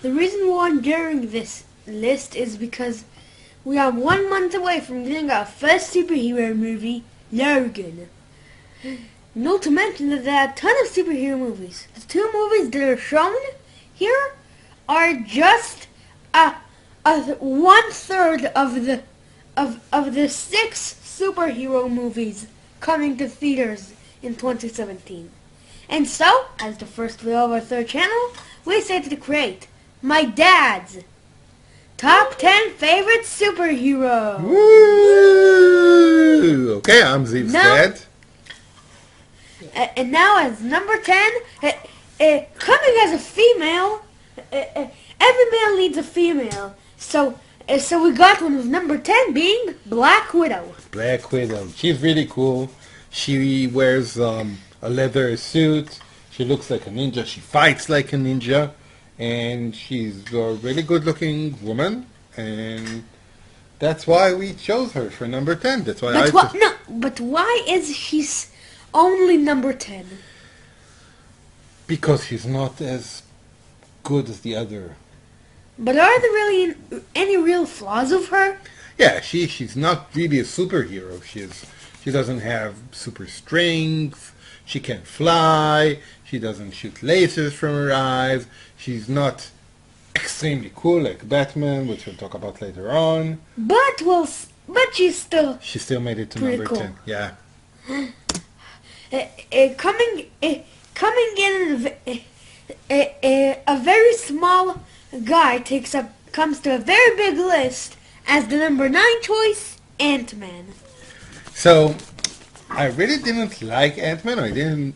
The reason we're during this list is because we are 1 month away from getting our first superhero movie, Logan. Not to mention that there are a ton of superhero movies. The 2 movies that are shown here are just a 1/3 of the 6 superhero movies coming to theaters in 2017. And so, as the first video of our 3rd channel, we decided to create my dad's top 10 favorite superheroes. Woo! Okay, I'm Zivi's dad. And now as number 10, coming as a female, every male needs a female. So we got one with number 10 being Black Widow. Black Widow. She's really cool. She wears a leather suit. She looks like a ninja. She fights like a ninja. And she's a really good-looking woman. And that's why we chose her for number 10. That's why But why is she only number 10? Because she's not as good as the other. But are there really any real flaws of her? Yeah, she's not really a superhero. She doesn't have super strength. She can't fly. She doesn't shoot lasers from her eyes. She's not extremely cool like Batman, which we'll talk about later on. But she's still... She still made it to pretty number cool. 10. Yeah. Coming in a very small guy comes to a very big list as the number 9 choice, Ant-Man. So, I really didn't like Ant-Man. I didn't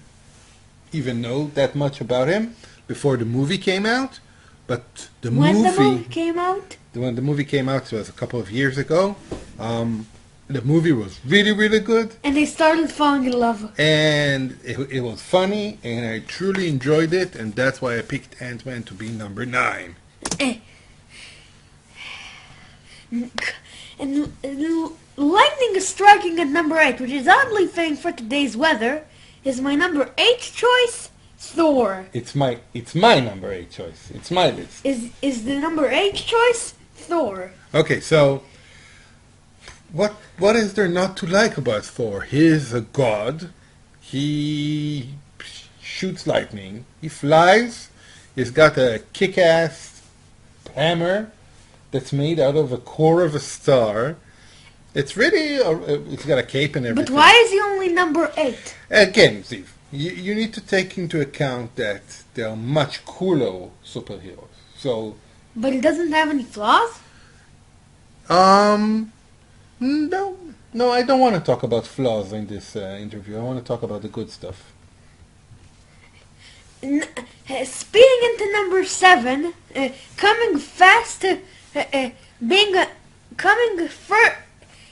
even know that much about him before the movie came out. But when the movie came out? When the movie came out, it was a couple of years ago. The movie was really, really good. And they started falling in love. And it was funny, and I truly enjoyed it, and that's why I picked Ant-Man to be number 9. And lightning is striking at number 8, which is oddly fitting for today's weather, is my number 8 choice, Thor. It's my number 8 choice. It's my list. Is the number 8 choice, Thor. Okay, so what is there not to like about Thor? He's a god. He shoots lightning. He flies. He's got a kick-ass hammer that's made out of a core of a star. It's really... it's got a cape and everything. But why is he only number 8? Again, Ziv, you need to take into account that there are much cooler superheroes. So... But he doesn't have any flaws? No, I don't want to talk about flaws in this interview. I want to talk about the good stuff. Speeding into number 7, coming fast,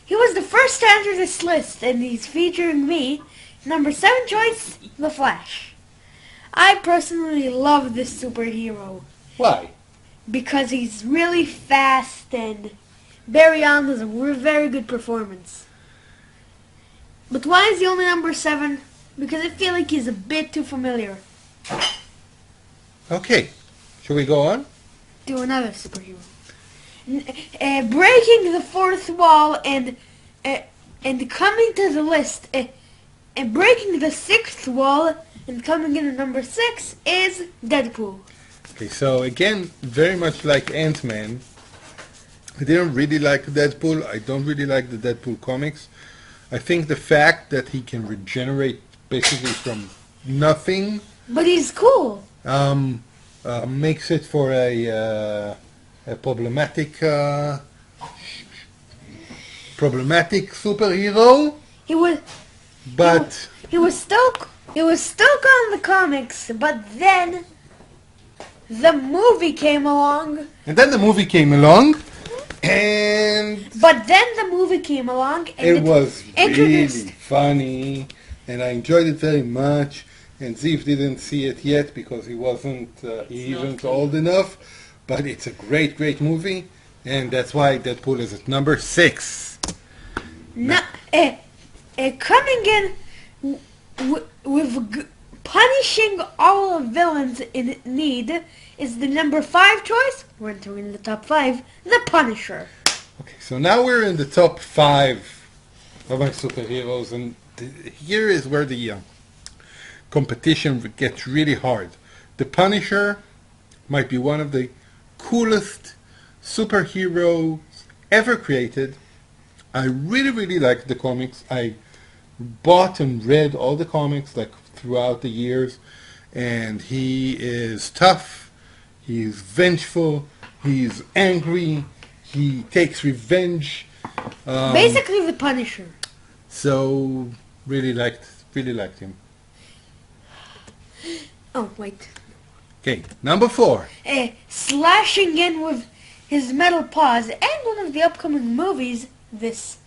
he was the first to enter this list, and he's featuring me. Number 7 choice, The Flash. I personally love this superhero. Why? Because he's really fast, and Barry Allen does a very good performance. But why is he only number 7? Because I feel like he's a bit too familiar. Okay, shall we go on? Do another superhero. Breaking the 4th wall and coming to the list, and breaking the 6th wall and coming in at number 6 is Deadpool. Okay, so again, very much like Ant-Man, I didn't really like Deadpool. I don't really like the Deadpool comics. I think the fact that he can regenerate basically from nothing... But he's cool. Makes it for a problematic superhero. He was stuck on the comics, but then the movie came along. And then the movie came along, and it was really funny, and I enjoyed it very much. And Ziv didn't see it yet because he isn't old enough, but it's a great movie, and that's why Deadpool is at number 6. Coming in with punishing all villains in need is the number 5 choice. We're entering the top 5. The Punisher. Okay, so now we're in the top 5 of my superheroes, and here is where the competition gets really hard. The Punisher might be one of the coolest superheroes ever created. I really, really like the comics. I bought and read all the comics like throughout the years, and he is tough, he's vengeful, he's angry, he takes revenge. Basically the Punisher. So really liked him. Oh, wait. Okay, number 4. Slashing in with his metal paws, and one of the upcoming movies this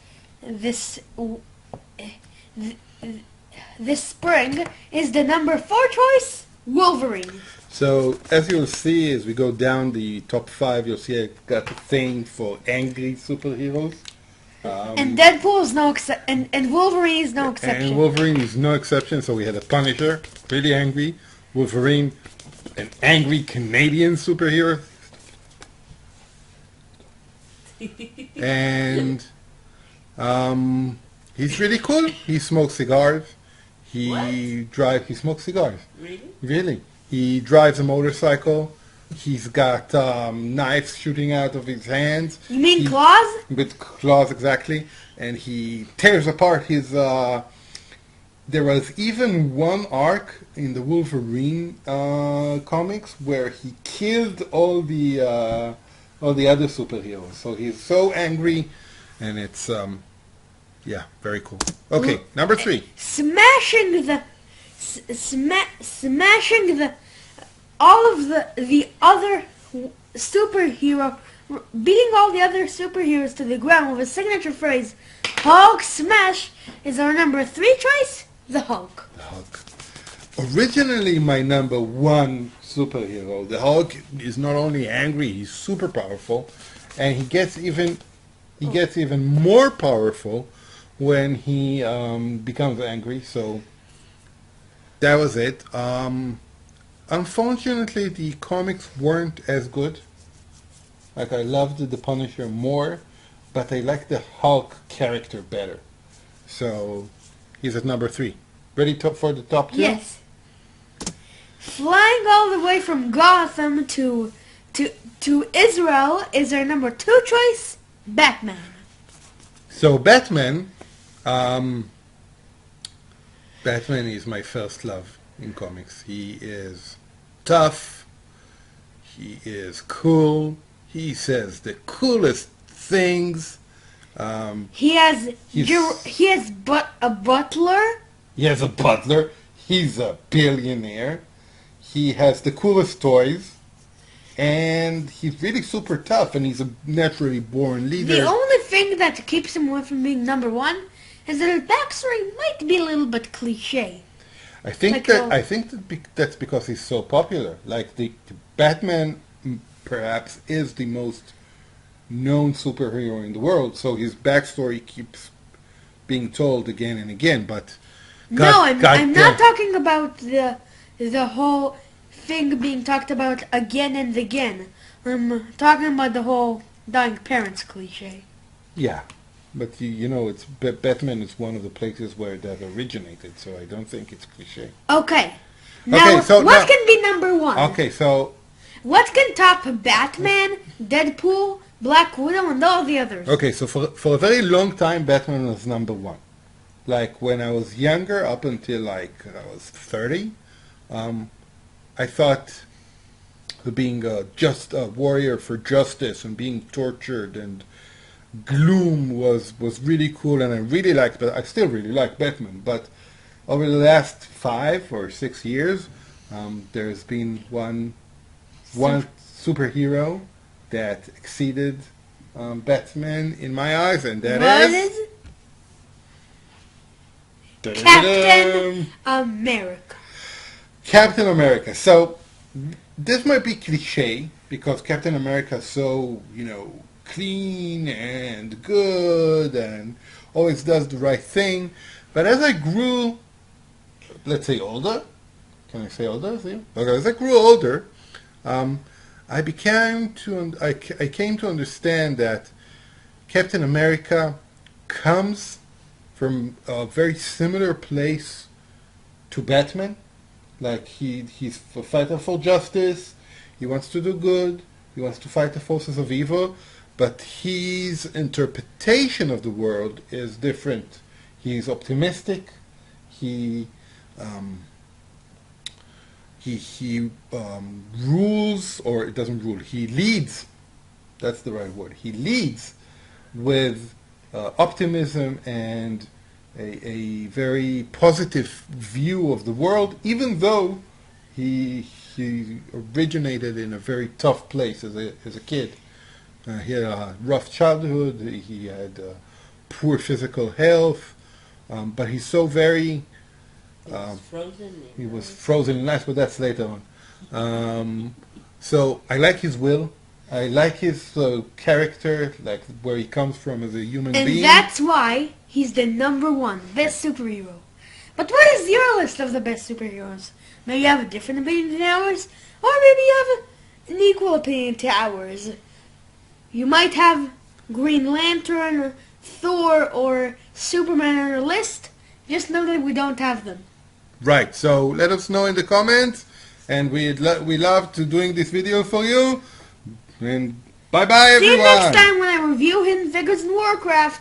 spring is the number 4 choice, Wolverine. So as you'll see, as we go down the top 5, you'll see I got a thing for angry superheroes. And Deadpool is no and Wolverine is no exception. And Wolverine is no exception. So we had a Punisher, really angry. Wolverine, an angry Canadian superhero. And he's really cool. He smokes cigars. He smokes cigars. Really? Really. He drives a motorcycle. He's got knives shooting out of his hands. You mean claws? With claws, exactly. And he tears apart his... there was even one arc in the Wolverine comics where he killed all the other superheroes. So he's so angry, and it's... yeah, very cool. Okay, number 3. Smashing all of the other superhero, beating all the other superheroes to the ground with a signature phrase, Hulk smash, is our number 3 choice, the Hulk. The Hulk. Originally my number 1 superhero. The Hulk is not only angry, he's super powerful, and he gets even more powerful when he becomes angry. So that was it. Unfortunately, the comics weren't as good. Like, I loved the Punisher more, but I like the Hulk character better. So he's at number 3. Ready for the top 2? Yes. Flying all the way from Gotham to Israel is our number 2 choice, Batman. So Batman is my first love in comics. He is tough. He is cool. He says the coolest things. He has a butler. He has a butler. He's a billionaire. He has the coolest toys. And he's really super tough, and he's a naturally born leader. The only thing that keeps him away from being number 1 is that his backstory might be a little bit cliche. I think that's because he's so popular. Like the Batman, perhaps, is the most known superhero in the world, so his backstory keeps being told again and again. But I'm not talking about the whole thing being talked about again and again. I'm talking about the whole dying parents cliche. Yeah, but you know, it's Batman is one of the places where that originated, so I don't think it's cliche. Okay. Now, what can be number 1? Okay, so what can top Batman, Deadpool, Black Widow, and all the others? Okay, so for a very long time, Batman was number 1. Like when I was younger, up until like I was 30, I thought being just a warrior for justice and being tortured and gloom was really cool, and I really liked, but I still really like Batman. But over the last 5 or 6 years, there's been one superhero that exceeded Batman in my eyes, and that is Captain America. Captain America. So this might be cliche because Captain America is so, clean and good and always does the right thing. But as I grew, let's say, older, can I say older? See? Okay, as I grew older, I came to understand that Captain America comes from a very similar place to Batman. Like he's a fighter for justice. He wants to do good. He wants to fight the forces of evil. But his interpretation of the world is different. He's optimistic. He rules, or it doesn't rule. He leads. That's the right word. He leads with optimism and a very positive view of the world, even though he originated in a very tough place as a kid. He had a rough childhood. He had poor physical health, but he's so very. He was frozen in ice, but that's later on. So I like his will. I like his character, like where he comes from as a human being. And that's why he's the #1 best superhero. But what is your list of the best superheroes? Maybe you have a different opinion than ours, or maybe you have an equal opinion to ours. You might have Green Lantern, Thor, or Superman on your list. Just know that we don't have them. Right, so let us know in the comments, and we love to doing this video for you. And bye-bye, everyone. See you next time when I review Hidden Figures in Warcraft.